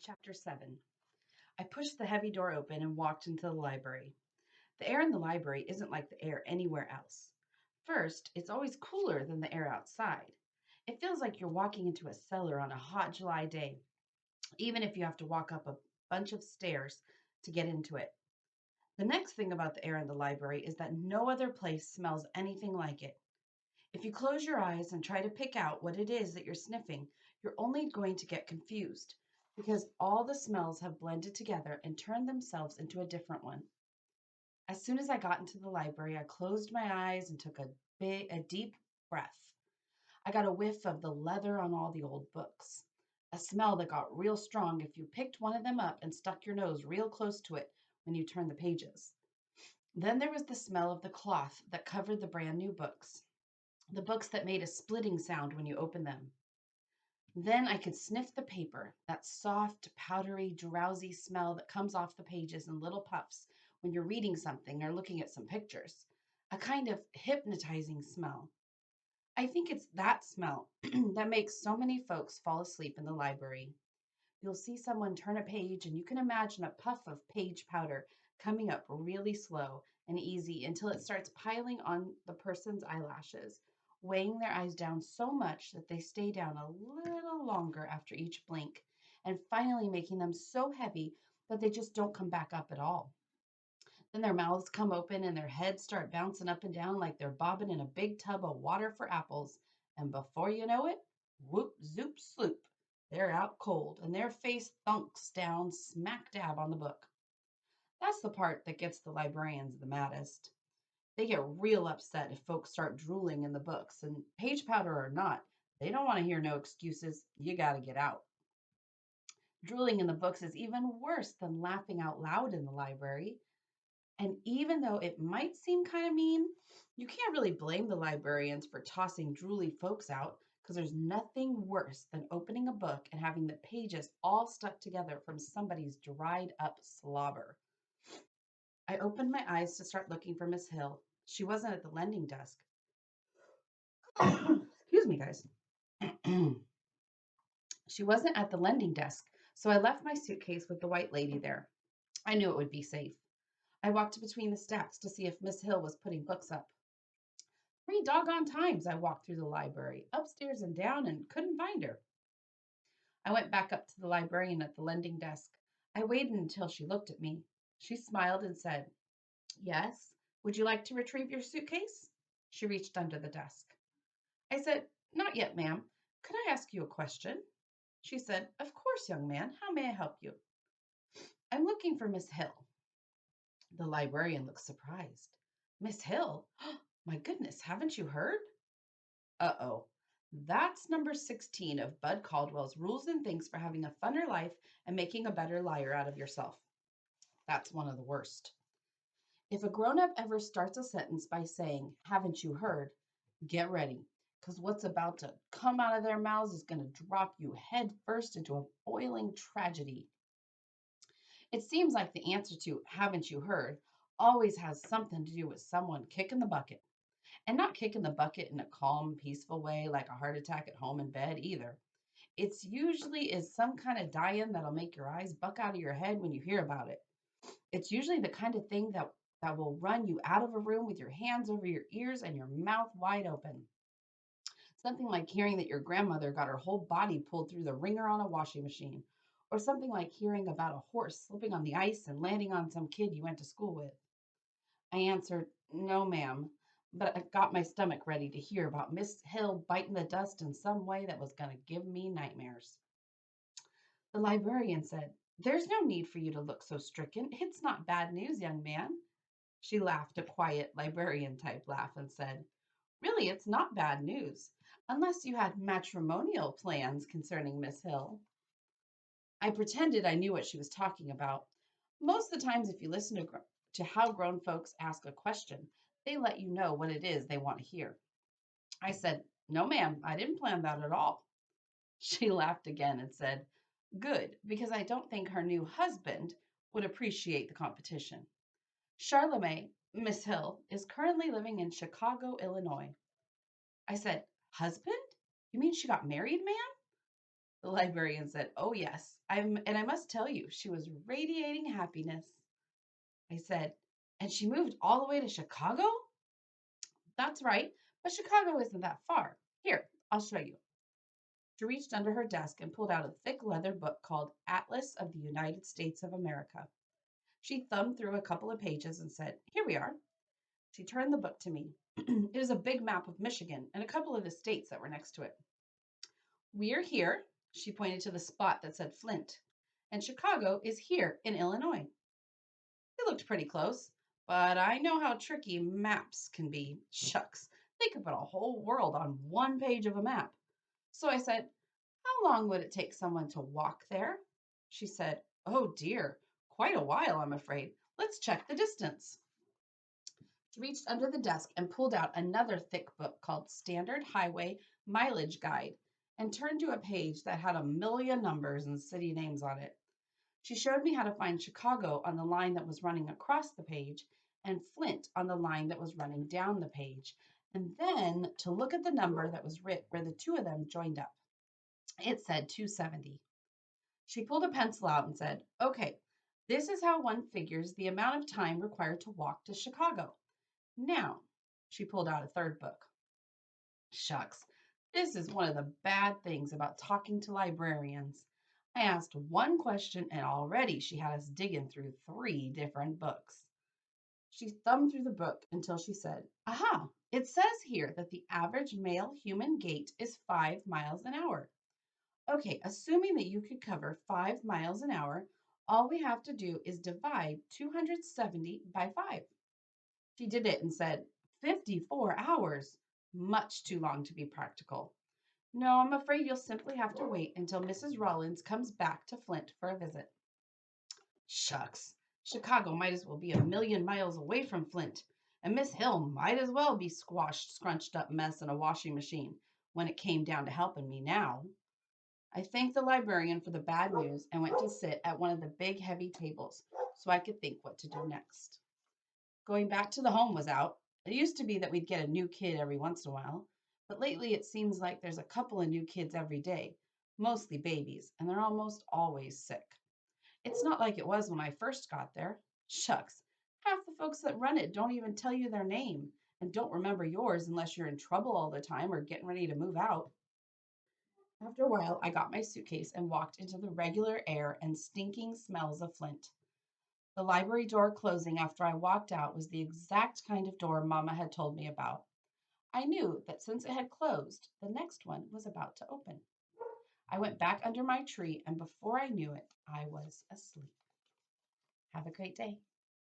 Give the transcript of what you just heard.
Chapter 7. I pushed the heavy door open and walked into the library. The air in the library isn't like the air anywhere else. First, it's always cooler than the air outside. It feels like you're walking into a cellar on a hot July day, even if you have to walk up a bunch of stairs to get into it. The next thing about the air in the library is that no other place smells anything like it. If you close your eyes and try to pick out what it is that you're sniffing, you're only going to get confused because all the smells have blended together and turned themselves into a different one. As soon as I got into the library, I closed my eyes and took a deep breath. I got a whiff of the leather on all the old books, a smell that got real strong if you picked one of them up and stuck your nose real close to it when you turned the pages. Then there was the smell of the cloth that covered the brand new books, the books that made a splitting sound when you opened them. Then I could sniff the paper, that soft, powdery, drowsy smell that comes off the pages in little puffs when you're reading something or looking at some pictures. A kind of hypnotizing smell. I think it's that smell that makes so many folks fall asleep in the library. You'll see someone turn a page, and you can imagine a puff of page powder coming up really slow and easy until it starts piling on the person's eyelashes, weighing their eyes down so much that they stay down a little longer after each blink, and finally making them so heavy that they just don't come back up at all. Then their mouths come open and their heads start bouncing up and down like they're bobbing in a big tub of water for apples. And before you know it, whoop, zoop, sloop, they're out cold and their face thunks down smack dab on the book. That's the part that gets the librarians the maddest. They get real upset if folks start drooling in the books, and page powder or not, they don't want to hear no excuses. You got to get out. Drooling in the books is even worse than laughing out loud in the library. And even though it might seem kind of mean, you can't really blame the librarians for tossing drooly folks out because there's nothing worse than opening a book and having the pages all stuck together from somebody's dried up slobber. I opened my eyes to start looking for Miss Hill. She wasn't at the lending desk. Excuse me, guys. She wasn't at the lending desk, so I left my suitcase with the white lady there. I knew it would be safe. I walked between the stacks to see if Miss Hill was putting books up. 3 doggone times I walked through the library, upstairs and down, and couldn't find her. I went back up to the librarian at the lending desk. I waited until she looked at me. She smiled and said, "Yes, would you like to retrieve your suitcase?" She reached under the desk. I said, "Not yet, ma'am. Could I ask you a question?" She said, "Of course, young man. How may I help you?" "I'm looking for Miss Hill." The librarian looked surprised. "Miss Hill? My goodness, haven't you heard?" Uh-oh. That's number 16 of Bud Caldwell's Rules and Things for Having a Funner Life and Making a Better Liar Out of Yourself. That's one of the worst. If a grown-up ever starts a sentence by saying, "Haven't you heard?" get ready, because what's about to come out of their mouths is going to drop you head first into a boiling tragedy. It seems like the answer to "haven't you heard" always has something to do with someone kicking the bucket. And not kicking the bucket in a calm, peaceful way like a heart attack at home in bed either. It's usually is some kind of die-in that'll make your eyes buck out of your head when you hear about it. It's usually the kind of thing that will run you out of a room with your hands over your ears and your mouth wide open. Something like hearing that your grandmother got her whole body pulled through the wringer on a washing machine, or something like hearing about a horse slipping on the ice and landing on some kid you went to school with. I answered, "No, ma'am," but I got my stomach ready to hear about Miss Hill biting the dust in some way that was going to give me nightmares. The librarian said, "There's no need for you to look so stricken. It's not bad news, young man." She laughed a quiet librarian type laugh and said, "Really, it's not bad news, unless you had matrimonial plans concerning Miss Hill." I pretended I knew what she was talking about. Most of the times, if you listen to how grown folks ask a question, they let you know what it is they want to hear. I said, "No, ma'am, I didn't plan that at all." She laughed again and said, "Good, because I don't think her new husband would appreciate the competition. Charlemagne, Miss Hill, is currently living in Chicago, Illinois." I said, "Husband? You mean she got married, ma'am?" The librarian said, "Oh, yes. And I must tell you, she was radiating happiness." I said, "And she moved all the way to Chicago?" "That's right, but Chicago isn't that far. Here, I'll show you." She reached under her desk and pulled out a thick leather book called Atlas of the United States of America. She thumbed through a couple of pages and said, "Here we are." She turned the book to me. It was a big map of Michigan and a couple of the states that were next to it. "We're here." She pointed to the spot that said Flint. "And Chicago is here in Illinois." It looked pretty close, but I know how tricky maps can be. Shucks, they could put a whole world on one page of a map. So I said, "How long would it take someone to walk there?" She said, "Oh dear, quite a while, I'm afraid. Let's check the distance." She reached under the desk and pulled out another thick book called Standard Highway Mileage Guide and turned to a page that had a million numbers and city names on it. She showed me how to find Chicago on the line that was running across the page and Flint on the line that was running down the page, and then to look at the number that was writ where the two of them joined up. It said 270. She pulled a pencil out and said, "Okay, this is how one figures the amount of time required to walk to Chicago. Now," she pulled out a third book. Shucks, this is one of the bad things about talking to librarians. I asked one question and already she had us digging through three different books. She thumbed through the book until she said, "Aha, it says here that the average male human gait is 5 miles an hour. Okay, assuming that you could cover 5 miles an hour, all we have to do is divide 270 by 5. She did it and said, 54 hours. Much too long to be practical. No, I'm afraid you'll simply have to wait until Mrs. Rollins comes back to Flint for a visit." Shucks, Chicago might as well be a million miles away from Flint, and Miss Hill might as well be squashed, scrunched up mess in a washing machine when it came down to helping me now. I thanked the librarian for the bad news and went to sit at one of the big heavy tables so I could think what to do next. Going back to the home was out. It used to be that we'd get a new kid every once in a while, but lately it seems like there's a couple of new kids every day, mostly babies, and they're almost always sick. It's not like it was when I first got there. Shucks, half the folks that run it don't even tell you their name and don't remember yours unless you're in trouble all the time or getting ready to move out. After a while, I got my suitcase and walked into the regular air and stinking smells of Flint. The library door closing after I walked out was the exact kind of door Mama had told me about. I knew that since it had closed, the next one was about to open. I went back under my tree, and before I knew it, I was asleep. Have a great day.